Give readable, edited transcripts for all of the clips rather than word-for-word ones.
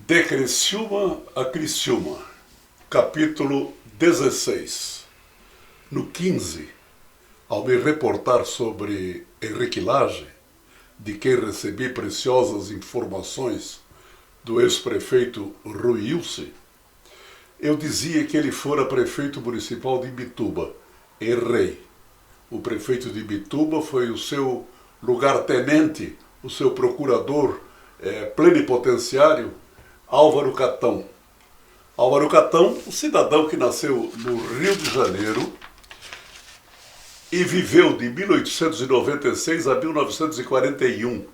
De Criciúma a Criciúma, capítulo 16. No 15, ao me reportar sobre Henrique Lage, de quem recebi preciosas informações do ex-prefeito Rui Ilse, eu dizia que ele fora prefeito municipal de Imbituba. Errei. O prefeito de Imbituba foi o seu lugar-tenente, o seu procurador plenipotenciário, Álvaro Catão. Álvaro Catão, um cidadão que nasceu no Rio de Janeiro e viveu de 1896 a 1941.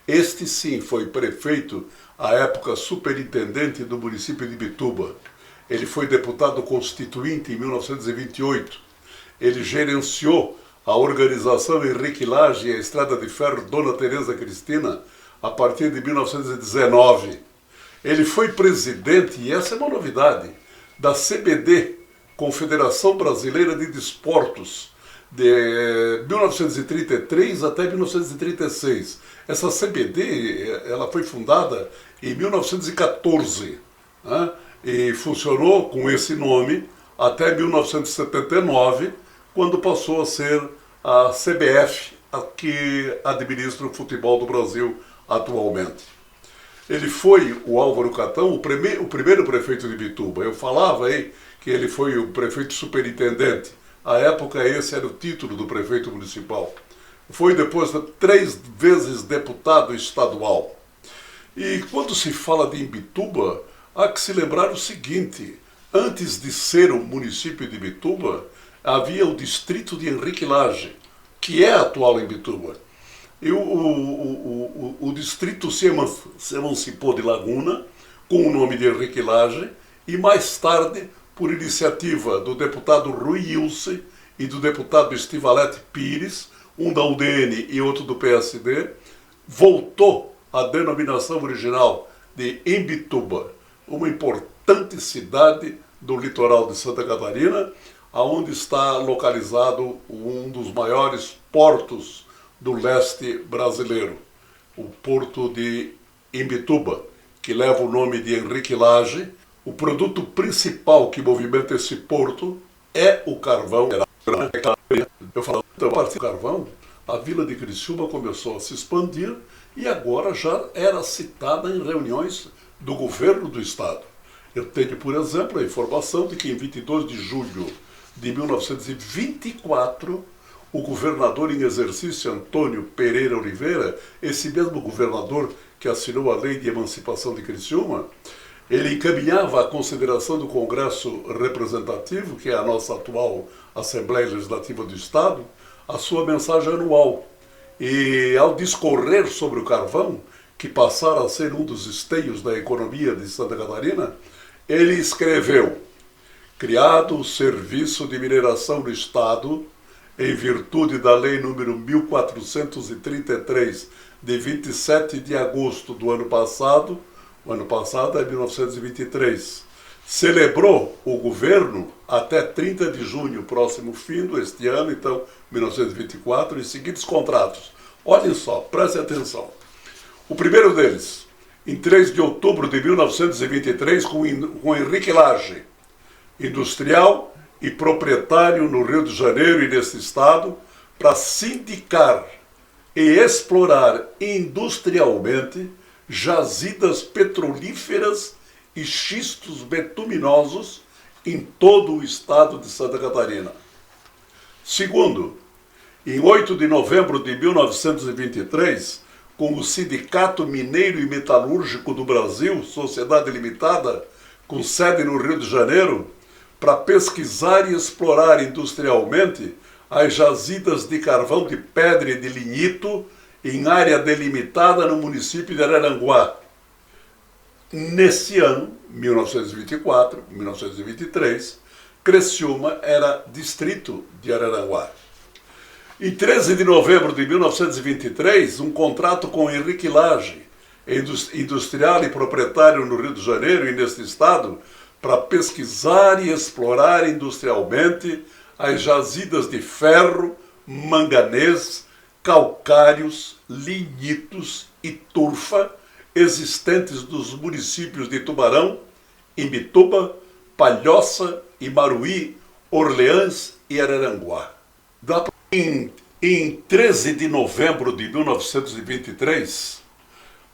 Este sim foi prefeito, à época superintendente do município de Imbituba. Ele foi deputado constituinte em 1928. Ele gerenciou a organização Henrique Lage e a Estrada de Ferro Dona Teresa Cristina a partir de 1919. Ele foi presidente, e essa é uma novidade, da CBD, Confederação Brasileira de Desportos, de 1933 até 1936. Essa CBD ela foi fundada em 1914, né? E funcionou com esse nome até 1979, quando passou a ser a CBF, a que administra o futebol do Brasil atualmente. Ele foi, o Álvaro Catão, o primeiro prefeito de Imbituba. Eu falava aí que ele foi o prefeito superintendente. À época, esse era o título do prefeito municipal. Foi depois 3 vezes deputado estadual. E quando se fala de Imbituba, há que se lembrar o seguinte: antes de ser o município de Imbituba, havia o distrito de Henrique Lage, que é a atual Imbituba. E o distrito se emancipou de Laguna, com o nome de Henrique Lage, e mais tarde, por iniciativa do deputado Rui Ilse e do deputado Estivalete Pires, um da UDN e outro do PSD, voltou à denominação original de Imbituba, uma importante cidade do litoral de Santa Catarina, onde está localizado um dos maiores portos do leste brasileiro, o porto de Imbituba, que leva o nome de Henrique Lage. O produto principal que movimenta esse porto é o carvão. Eu falo, então, a partir do carvão, a vila de Criciúma começou a se expandir e agora já era citada em reuniões do governo do estado. Eu tenho, por exemplo, a informação de que em 22 de julho de 1924, o governador em exercício, Antônio Pereira Oliveira, esse mesmo governador que assinou a Lei de Emancipação de Criciúma, ele encaminhava à consideração do Congresso Representativo, que é a nossa atual Assembleia Legislativa do Estado, a sua mensagem anual. E ao discorrer sobre o carvão, que passara a ser um dos esteios da economia de Santa Catarina, ele escreveu: criado o Serviço de Mineração do Estado, em virtude da Lei número 1433, de 27 de agosto do ano passado, o ano passado é 1923, celebrou o governo até 30 de junho, próximo fim deste ano, então 1924, os seguintes contratos. Olhem só, prestem atenção. O primeiro deles, em 3 de outubro de 1923, com Henrique Lage, industrial e proprietário no Rio de Janeiro e nesse estado, para sindicar e explorar industrialmente jazidas petrolíferas e xistos betuminosos em todo o estado de Santa Catarina. Segundo, em 8 de novembro de 1923, com o Sindicato Mineiro e Metalúrgico do Brasil, Sociedade Limitada, com sede no Rio de Janeiro, para pesquisar e explorar industrialmente as jazidas de carvão de pedra e de lignito em área delimitada no município de Araranguá. Nesse ano, 1924, 1923, Criciúma era distrito de Araranguá. Em 13 de novembro de 1923, um contrato com Henrique Lage, industrial e proprietário no Rio de Janeiro e neste estado, para pesquisar e explorar industrialmente as jazidas de ferro, manganês, calcários, lignitos e turfa existentes dos municípios de Tubarão, Imbituba, Palhoça, Imaruí, Orleans e Araranguá. Em 13 de novembro de 1923,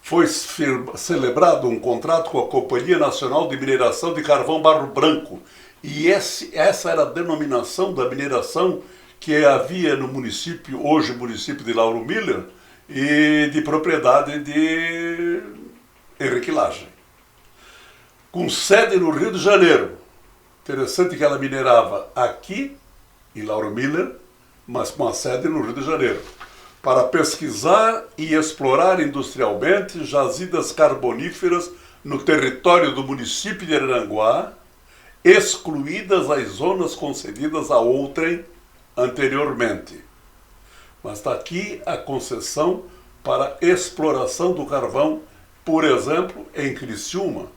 foi celebrado um contrato com a Companhia Nacional de Mineração de Carvão Barro Branco. E essa era a denominação da mineração que havia no município, hoje município de Lauro Miller, e de propriedade de Henrique Lage. Com sede no Rio de Janeiro. Interessante que ela minerava aqui, em Lauro Miller, mas com a sede no Rio de Janeiro, para pesquisar e explorar industrialmente jazidas carboníferas no território do município de Araranguá, excluídas as zonas concedidas a outrem anteriormente. Mas está aqui a concessão para exploração do carvão, por exemplo, em Criciúma,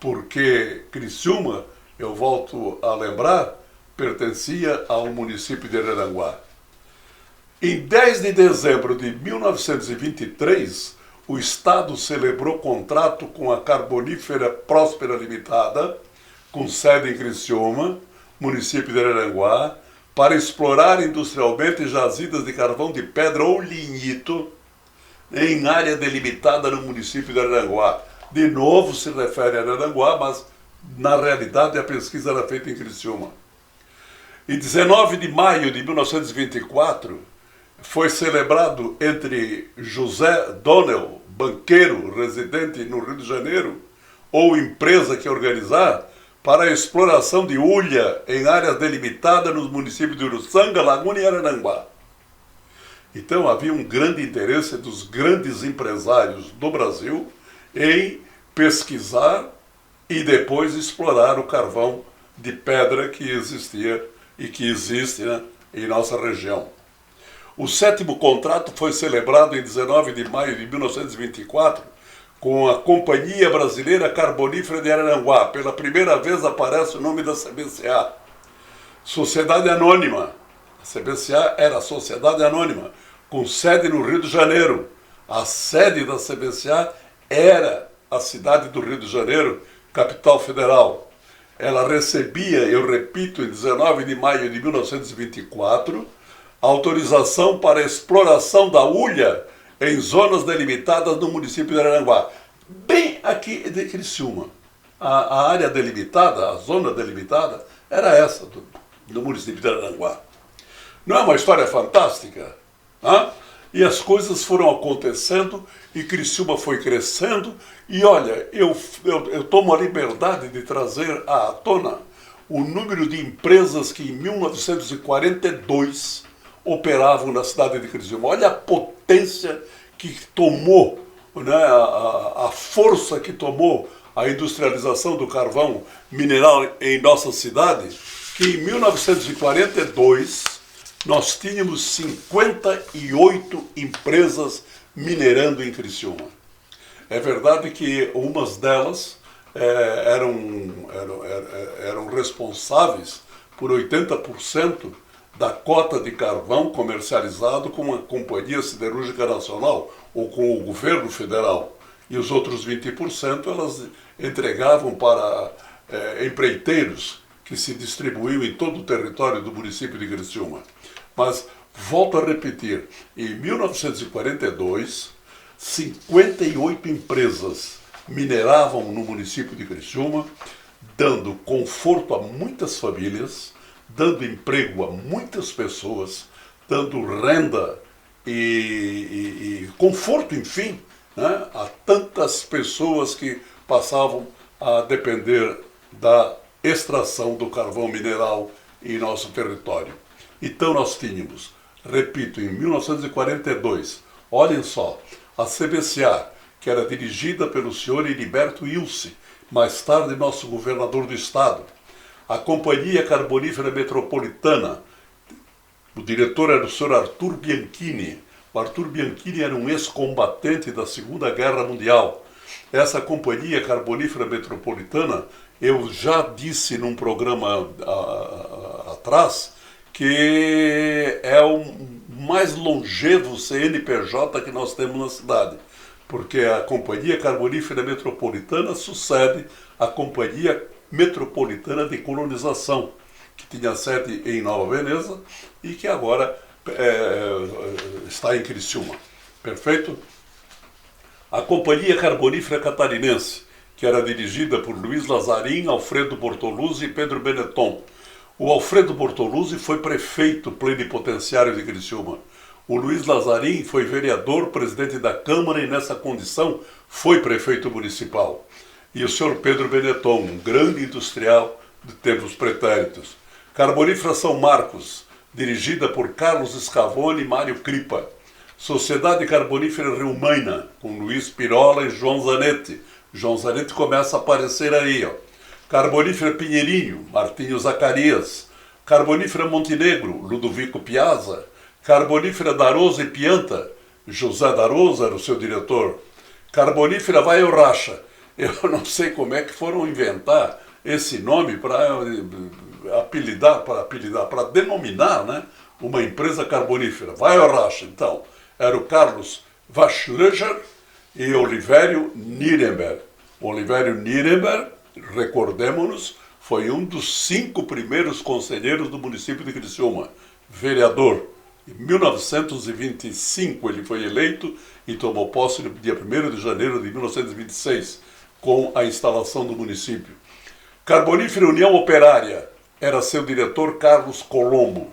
porque Criciúma, eu volto a lembrar, pertencia ao município de Araranguá. Em 10 de dezembro de 1923, o Estado celebrou contrato com a Carbonífera Próspera Limitada, com sede em Criciúma, município de Araranguá, para explorar industrialmente jazidas de carvão de pedra ou lignito em área delimitada no município de Araranguá. De novo se refere a Araranguá, mas na realidade a pesquisa era feita em Criciúma. Em 19 de maio de 1924, foi celebrado entre José Donnell, banqueiro residente no Rio de Janeiro, ou empresa que organizar, para a exploração de hulha em áreas delimitadas nos municípios de Uruçanga, Laguna e Araranguá. Então havia um grande interesse dos grandes empresários do Brasil em pesquisar e depois explorar o carvão de pedra que existia e que existe, né, em nossa região. O 7º contrato foi celebrado em 19 de maio de 1924 com a Companhia Brasileira Carbonífera de Araranguá. Pela primeira vez aparece o nome da CBCA. Sociedade Anônima. A CBCA era a Sociedade Anônima, com sede no Rio de Janeiro. A sede da CBCA era a cidade do Rio de Janeiro, capital federal. Ela recebia, eu repito, em 19 de maio de 1924, autorização para a exploração da hulha em zonas delimitadas no município de Araranguá. Bem aqui de Criciúma. A área delimitada, a zona delimitada, era essa do município de Araranguá. Não é uma história fantástica? E as coisas foram acontecendo e Criciúma foi crescendo. E olha, eu tomo a liberdade de trazer à tona o número de empresas que em 1942 operavam na cidade de Criciúma. Olha a potência que tomou, né, a força que tomou a industrialização do carvão mineral em nossa cidade, que em 1942 nós tínhamos 58 empresas minerando em Criciúma. É verdade que umas delas eram responsáveis por 80% da cota de carvão comercializado com a Companhia Siderúrgica Nacional ou com o governo federal. E os outros 20% elas entregavam para empreiteiros que se distribuíam em todo o território do município de Criciúma. Mas, volto a repetir, em 1942, 58 empresas mineravam no município de Criciúma, dando conforto a muitas famílias, dando emprego a muitas pessoas, dando renda e conforto, enfim, né, a tantas pessoas que passavam a depender da extração do carvão mineral em nosso território. Então nós tínhamos, repito, em 1942, olhem só, a CBCA, que era dirigida pelo senhor Heriberto Ilse, mais tarde nosso governador do estado, a Companhia Carbonífera Metropolitana, o diretor era o senhor Arthur Bianchini. O Arthur Bianchini era um ex-combatente da Segunda Guerra Mundial. Essa Companhia Carbonífera Metropolitana, eu já disse num programa atrás, que é o mais longevo CNPJ que nós temos na cidade. porque a Companhia Carbonífera Metropolitana sucede à Companhia Metropolitana de Colonização, que tinha sede em Nova Veneza e que agora está em Criciúma. Perfeito? A Companhia Carbonífera Catarinense, que era dirigida por Luiz Lazarim, Alfredo Bortoluzzi e Pedro Benetton. O Alfredo Bortoluzzi foi prefeito plenipotenciário de Criciúma. O Luiz Lazarim foi vereador, presidente da Câmara e, nessa condição, foi prefeito municipal. E o senhor Pedro Benetton, um grande industrial de tempos pretéritos. Carbonífera São Marcos, dirigida por Carlos Scavone e Mário Cripa. Sociedade Carbonífera Rio Maina, com Luiz Pirola e João Zanetti. João Zanetti começa a aparecer aí, ó. Carbonífera Pinheirinho, Martinho Zacarias. Carbonífera Montenegro, Ludovico Piazza. Carbonífera Darosa e Pianta, José Darosa era o seu diretor. Carbonífera Vai Racha. Eu não sei como é que foram inventar esse nome para denominar, né, uma empresa carbonífera. Vai Racha, então. Era o Carlos Waschlöcher e Olivério Nirenberg. Olivério Nirenberg, recordemos-nos, foi um dos 5 primeiros conselheiros do município de Criciúma, vereador. Em 1925 ele foi eleito e tomou posse no dia 1º de janeiro de 1926, com a instalação do município. Carbonífera União Operária, era seu diretor Carlos Colombo.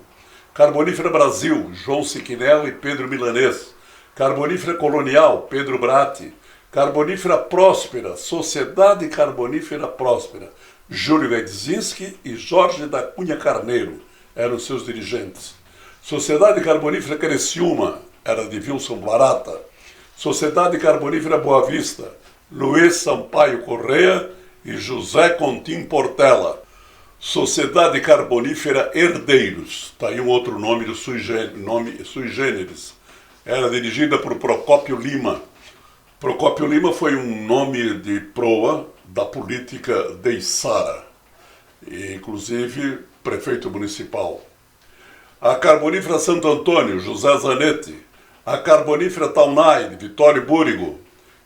Carbonífera Brasil, João Siquinel e Pedro Milanês. Carbonífera Colonial, Pedro Bratti. Carbonífera Próspera, Sociedade Carbonífera Próspera, Júlio Edzinski e Jorge da Cunha Carneiro eram seus dirigentes. Sociedade Carbonífera Criciúma, era de Wilson Barata. Sociedade Carbonífera Boa Vista, Luiz Sampaio Correia e José Contim Portela. Sociedade Carbonífera Herdeiros, está aí um outro nome sui generis, era dirigida por Procópio Lima. Procópio Lima foi um nome de proa da política de Içara, inclusive prefeito municipal. A Carbonífera Santo Antônio, José Zanetti. A Carbonífera Taunay, Vitório Búrigo.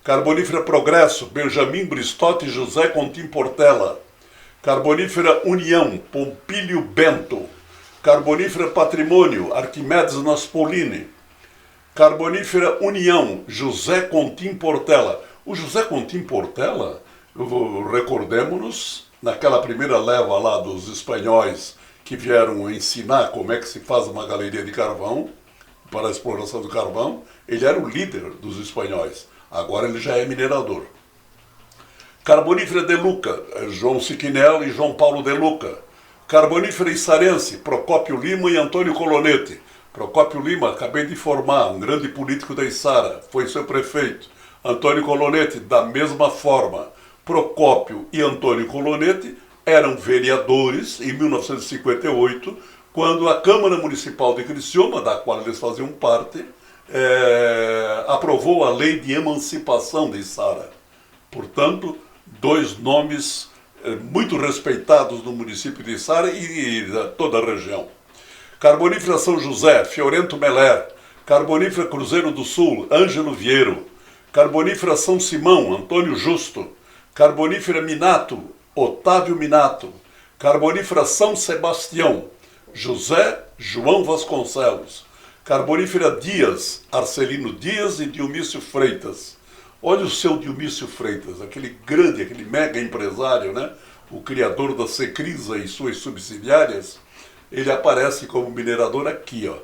Carbonífera Progresso, Benjamin Bristotti e José Contim Portela. Carbonífera União, Pompílio Bento. Carbonífera Patrimônio, Arquimedes Naspolini. Carbonífera União, José Contim Portela. O José Contim Portela, recordemos-nos, naquela primeira leva lá dos espanhóis que vieram ensinar como é que se faz uma galeria de carvão, para a exploração do carvão, ele era o líder dos espanhóis. Agora ele já é minerador. Carbonífera De Luca, João Siquinel e João Paulo De Luca. Carbonífera Içarense, Procópio Lima e Antônio Colonete. Procópio Lima, acabei de informar, um grande político da Içara, foi seu prefeito. Antônio Colonete, da mesma forma. Procópio e Antônio Colonete eram vereadores em 1958, quando a Câmara Municipal de Criciúma, da qual eles faziam parte, aprovou a Lei de Emancipação de Içara. Portanto, 2 nomes muito respeitados no município de Içara e toda a região. Carbonífera São José, Fiorento Meller. Carbonífera Cruzeiro do Sul, Ângelo Vieiro. Carbonífera São Simão, Antônio Justo. Carbonífera Minato, Otávio Minato. Carbonífera São Sebastião, José João Vasconcelos. Carbonífera Dias, Arcelino Dias e Dionísio Freitas. Olha o seu Dionísio Freitas, aquele grande, aquele mega empresário, né? O criador da Secrisa e suas subsidiárias. Ele aparece como minerador aqui, ó,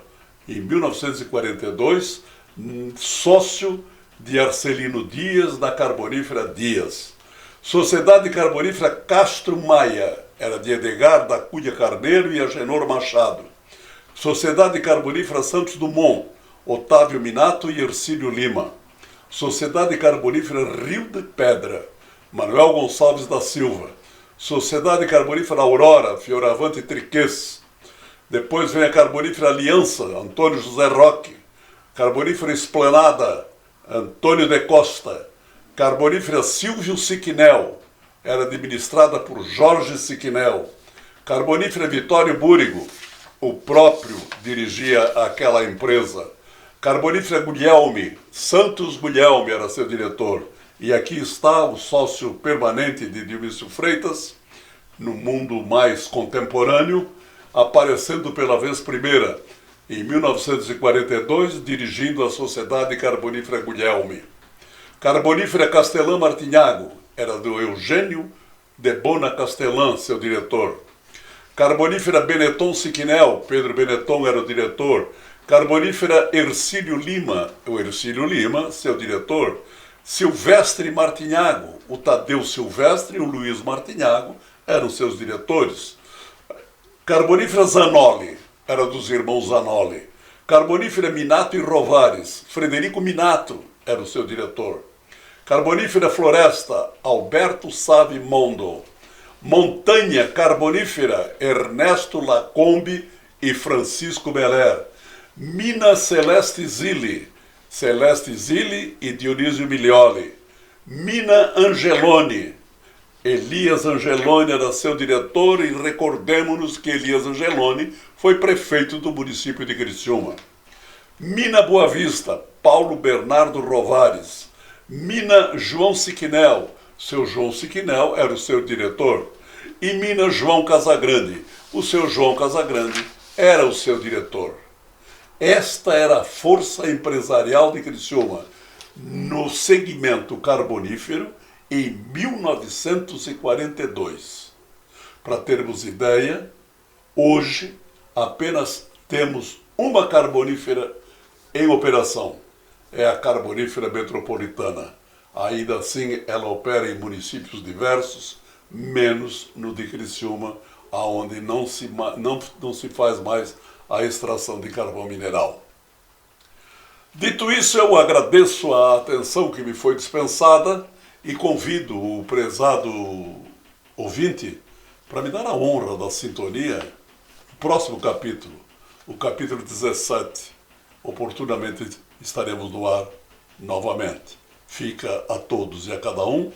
em 1942, sócio de Arcelino Dias da Carbonífera Dias. Sociedade Carbonífera Castro Maia, era de Edgar da Cunha Carneiro e Agenor Machado. Sociedade Carbonífera Santos Dumont, Otávio Minato e Ercílio Lima. Sociedade Carbonífera Rio de Pedra, Manuel Gonçalves da Silva. Sociedade Carbonífera Aurora, Fioravante Triquês. Depois vem a Carbonífera Aliança, Antônio José Roque. Carbonífera Esplanada, Antônio de Costa. Carbonífera Silvio Siquinel, era administrada por Jorge Siquinel. Carbonífera Vitório Búrigo, o próprio dirigia aquela empresa. Carbonífera Guglielmi, Santos Guglielmi era seu diretor. E aqui está o sócio permanente de Dionísio Freitas, no mundo mais contemporâneo, aparecendo pela vez primeira, em 1942, dirigindo a Sociedade Carbonífera Guglielmi. Carbonífera Castelã Martinhago, era do Eugênio de Bona Castelã, seu diretor. Carbonífera Benetton Siquinel, Pedro Benetton era o diretor. Carbonífera Ercílio Lima, o Ercílio Lima, seu diretor. Silvestre Martinhago, o Tadeu Silvestre e o Luiz Martinhago eram seus diretores. Carbonífera Zanoli, era dos irmãos Zanoli. Carbonífera Minato e Rovares, Frederico Minato era o seu diretor. Carbonífera Floresta, Alberto Save Mondo. Montanha Carbonífera, Ernesto Lacombe e Francisco Meller. Mina Celeste Zilli e Dionísio Milioli. Mina Angeloni, Elias Angeloni era seu diretor e recordemos-nos que Elias Angeloni foi prefeito do município de Criciúma. Mina Boa Vista, Paulo Bernardo Rovares. Mina João Siquinel, seu João Siquinel era o seu diretor. E Mina João Casagrande, o seu João Casagrande era o seu diretor. Esta era a força empresarial de Criciúma no segmento carbonífero em 1942. Para termos ideia, hoje apenas temos uma carbonífera em operação. É a Carbonífera Metropolitana. Ainda assim, ela opera em municípios diversos, menos no de Criciúma, onde não se faz mais a extração de carvão mineral. Dito isso, eu agradeço a atenção que me foi dispensada e convido o prezado ouvinte para me dar a honra da sintonia no próximo capítulo, o capítulo 17. Oportunamente estaremos no ar novamente. Fica a todos e a cada um,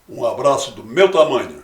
um abraço do meu tamanho.